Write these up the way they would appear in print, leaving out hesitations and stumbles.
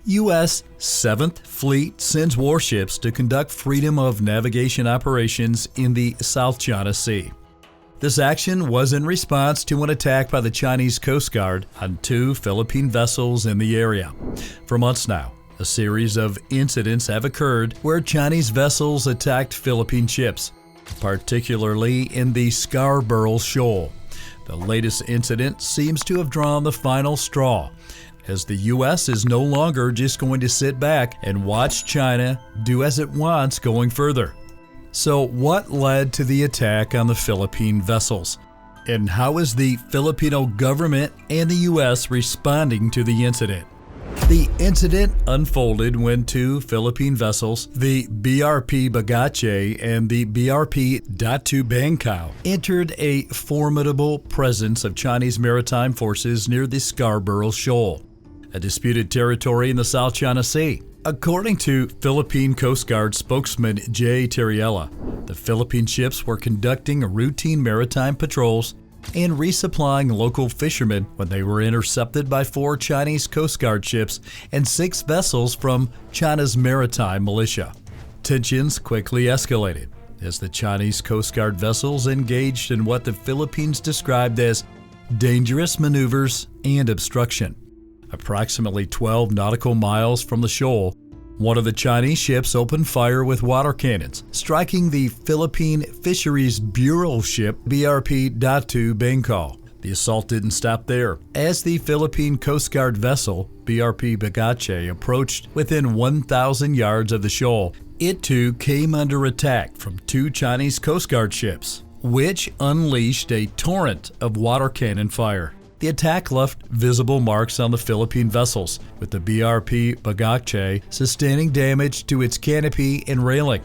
U.S. 7th Fleet sends warships to conduct freedom of navigation operations in the South China Sea. This action was in response to an attack by the Chinese Coast Guard on 2 Philippine vessels in the area. For months now, a series of incidents have occurred where Chinese vessels attacked Philippine ships, particularly in the Scarborough Shoal. The latest incident seems to have drawn the final straw, as the U.S. is no longer just going to sit back and watch China do as it wants going further. So what led to the attack on the Philippine vessels? And how is the Filipino government and the U.S. responding to the incident? The incident unfolded when 2 Philippine vessels, the BRP Bagache and the BRP Datu Bangkao, entered a formidable presence of Chinese maritime forces near the Scarborough Shoal, a disputed territory in the South China Sea. According to Philippine Coast Guard spokesman Territorial, the Philippine ships were conducting routine maritime patrols and resupplying local fishermen when they were intercepted by 4 Chinese Coast Guard ships and 6 vessels from China's maritime militia. Tensions quickly escalated as the Chinese Coast Guard vessels engaged in what the Philippines described as dangerous maneuvers and obstruction. Approximately 12 nautical miles from the shoal, one of the Chinese ships opened fire with water cannons, striking the Philippine Fisheries Bureau ship BRP Datu Bangkao. The assault didn't stop there. As the Philippine Coast Guard vessel BRP Bagache approached within 1,000 yards of the shoal, it too came under attack from 2 Chinese Coast Guard ships, which unleashed a torrent of water cannon fire. The attack left visible marks on the Philippine vessels, with the BRP Bagache sustaining damage to its canopy and railing.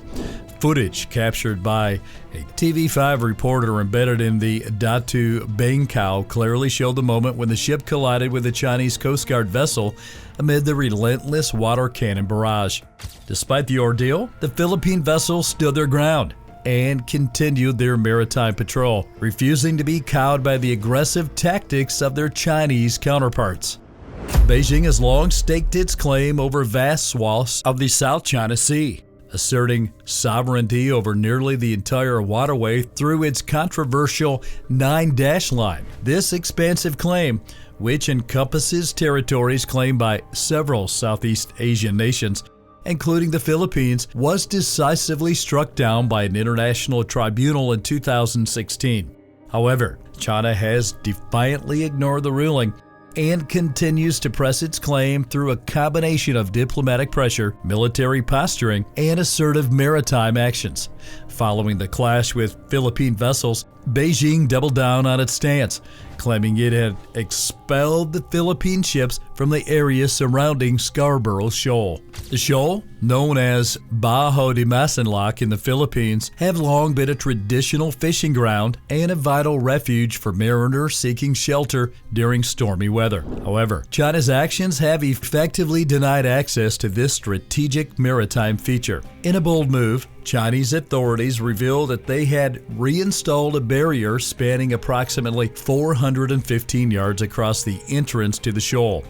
Footage captured by a TV5 reporter embedded in the Datu Bangkao clearly showed the moment when the ship collided with a Chinese Coast Guard vessel amid the relentless water cannon barrage. Despite the ordeal, the Philippine vessel stood their ground and continued their maritime patrol, refusing to be cowed by the aggressive tactics of their Chinese counterparts. Beijing has long staked its claim over vast swaths of the South China Sea, asserting sovereignty over nearly the entire waterway through its controversial 9-dash line. This expansive claim, which encompasses territories claimed by several Southeast Asian nations, including the Philippines, was decisively struck down by an international tribunal in 2016. However, China has defiantly ignored the ruling and continues to press its claim through a combination of diplomatic pressure, military posturing, and assertive maritime actions. Following the clash with Philippine vessels, Beijing doubled down on its stance, claiming it had expelled the Philippine ships from the area surrounding Scarborough Shoal. The shoal, known as Bajo de Masinloc in the Philippines, have long been a traditional fishing ground and a vital refuge for mariners seeking shelter during stormy weather. However, China's actions have effectively denied access to this strategic maritime feature. In a bold move, Chinese authorities revealed that they had reinstalled a barrier spanning approximately 415 yards across the entrance to the shoal.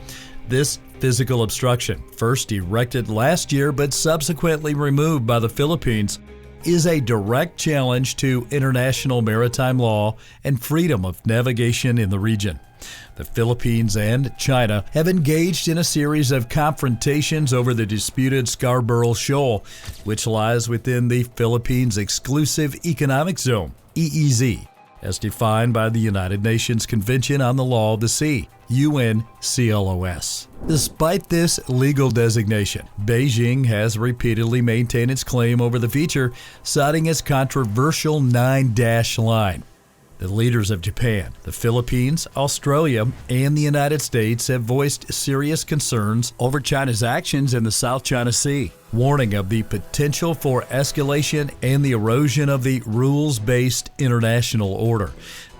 This physical obstruction, first erected last year but subsequently removed by the Philippines, is a direct challenge to international maritime law and freedom of navigation in the region. The Philippines and China have engaged in a series of confrontations over the disputed Scarborough Shoal, which lies within the Philippines' exclusive economic zone, EEZ, as defined by the United Nations Convention on the Law of the Sea, UNCLOS. Despite this legal designation, Beijing has repeatedly maintained its claim over the feature, citing its controversial 9-dash line. The leaders of Japan, the Philippines, Australia, and the United States have voiced serious concerns over China's actions in the South China Sea, warning of the potential for escalation and the erosion of the rules-based international order.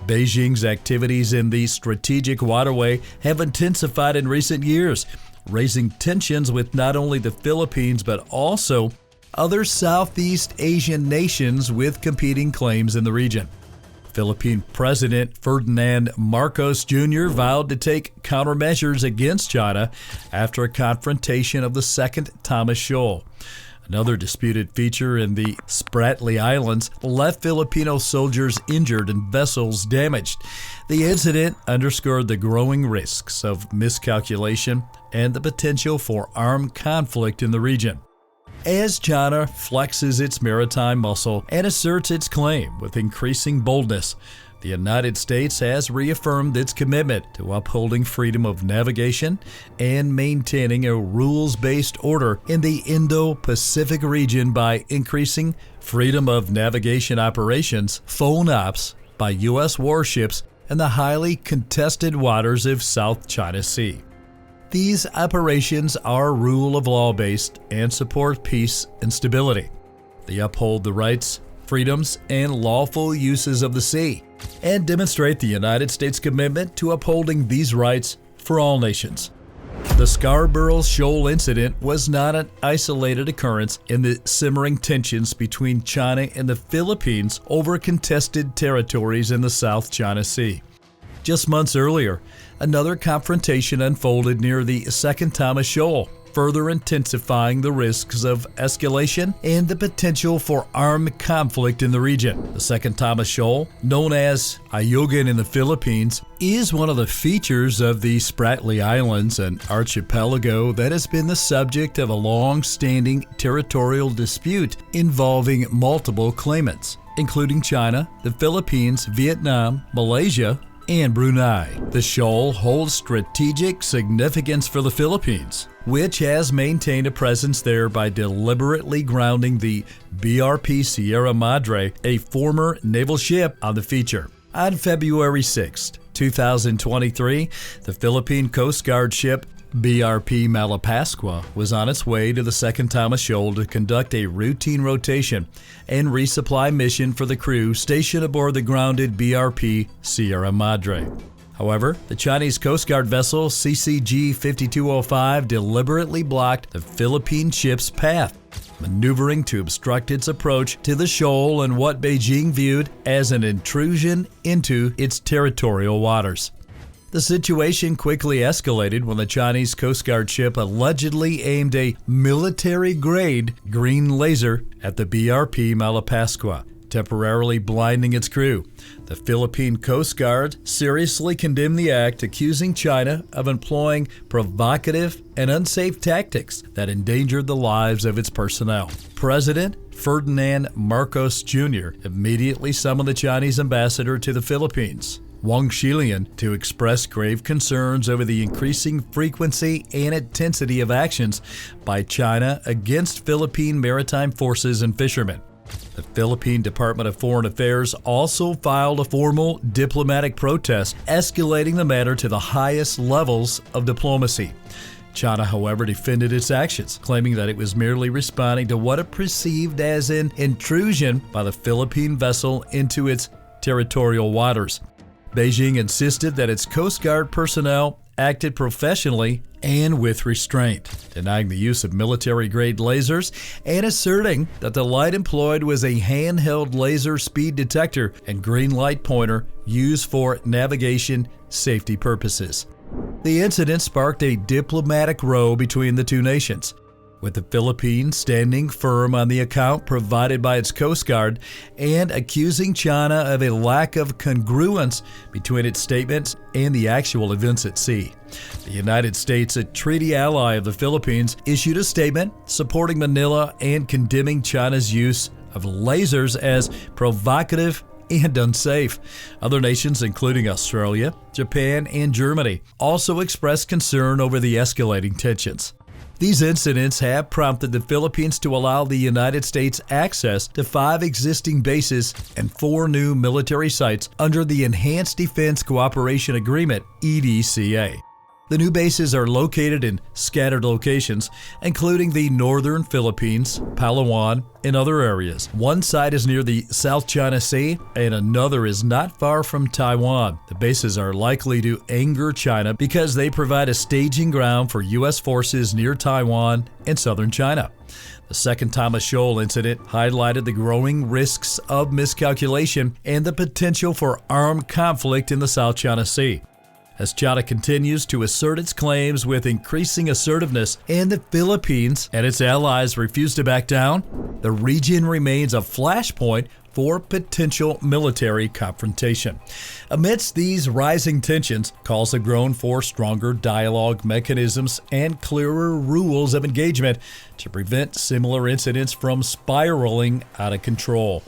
Beijing's activities in the strategic waterway have intensified in recent years, raising tensions with not only the Philippines but also other Southeast Asian nations with competing claims in the region. Philippine President Ferdinand Marcos Jr. vowed to take countermeasures against China after a confrontation of the Second Thomas Shoal. Another disputed feature in the Spratly Islands left Filipino soldiers injured and vessels damaged. The incident underscored the growing risks of miscalculation and the potential for armed conflict in the region. As China flexes its maritime muscle and asserts its claim with increasing boldness, the United States has reaffirmed its commitment to upholding freedom of navigation and maintaining a rules-based order in the Indo-Pacific region by increasing freedom of navigation operations, phone ops, by U.S. warships in the highly contested waters of South China Sea. These operations are rule of law based and support peace and stability. They uphold the rights, freedoms, and lawful uses of the sea, and demonstrate the United States' commitment to upholding these rights for all nations. The Scarborough Shoal incident was not an isolated occurrence in the simmering tensions between China and the Philippines over contested territories in the South China Sea. Just months earlier, another confrontation unfolded near the Second Thomas Shoal, further intensifying the risks of escalation and the potential for armed conflict in the region. The Second Thomas Shoal, known as Ayungin in the Philippines, is one of the features of the Spratly Islands, an archipelago that has been the subject of a long-standing territorial dispute involving multiple claimants, including China, the Philippines, Vietnam, Malaysia, and Brunei. The shoal holds strategic significance for the Philippines, which has maintained a presence there by deliberately grounding the BRP Sierra Madre, a former naval ship, on the feature. On February 6, 2023, the Philippine Coast Guard ship BRP Malapascua was on its way to the Second Thomas Shoal to conduct a routine rotation and resupply mission for the crew stationed aboard the grounded BRP Sierra Madre. However, the Chinese Coast Guard vessel CCG-5205 deliberately blocked the Philippine ship's path, maneuvering to obstruct its approach to the shoal in what Beijing viewed as an intrusion into its territorial waters. The situation quickly escalated when the Chinese Coast Guard ship allegedly aimed a military-grade green laser at the BRP Malapascua, temporarily blinding its crew. The Philippine Coast Guard seriously condemned the act, accusing China of employing provocative and unsafe tactics that endangered the lives of its personnel. President Ferdinand Marcos Jr. immediately summoned the Chinese ambassador to the Philippines, Wang Xilian, to express grave concerns over the increasing frequency and intensity of actions by China against Philippine maritime forces and fishermen. The Philippine Department of Foreign Affairs also filed a formal diplomatic protest, escalating the matter to the highest levels of diplomacy. China, however, defended its actions, claiming that it was merely responding to what it perceived as an intrusion by the Philippine vessel into its territorial waters. Beijing insisted that its Coast Guard personnel acted professionally and with restraint, denying the use of military-grade lasers and asserting that the light employed was a handheld laser speed detector and green light pointer used for navigation safety purposes. The incident sparked a diplomatic row between the two nations, with the Philippines standing firm on the account provided by its Coast Guard and accusing China of a lack of congruence between its statements and the actual events at sea. The United States, a treaty ally of the Philippines, issued a statement supporting Manila and condemning China's use of lasers as provocative and unsafe. Other nations, including Australia, Japan, and Germany, also expressed concern over the escalating tensions. These incidents have prompted the Philippines to allow the United States access to 5 existing bases and 4 new military sites under the Enhanced Defense Cooperation Agreement, EDCA. The new bases are located in scattered locations, including the northern Philippines, Palawan, and other areas. One site is near the South China Sea, and another is not far from Taiwan. The bases are likely to anger China because they provide a staging ground for U.S. forces near Taiwan and southern China. The second Thomas Shoal incident highlighted the growing risks of miscalculation and the potential for armed conflict in the South China Sea. As China continues to assert its claims with increasing assertiveness and the Philippines and its allies refuse to back down, the region remains a flashpoint for potential military confrontation. Amidst these rising tensions, calls have grown for stronger dialogue mechanisms and clearer rules of engagement to prevent similar incidents from spiraling out of control.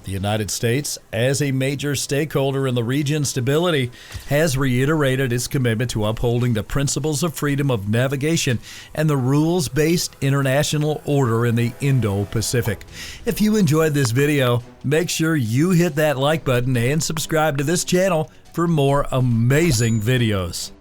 The United States, as a major stakeholder in the region's stability, has reiterated its commitment to upholding the principles of freedom of navigation and the rules-based international order in the Indo-Pacific. If you enjoyed this video, make sure you hit that like button and subscribe to this channel for more amazing videos.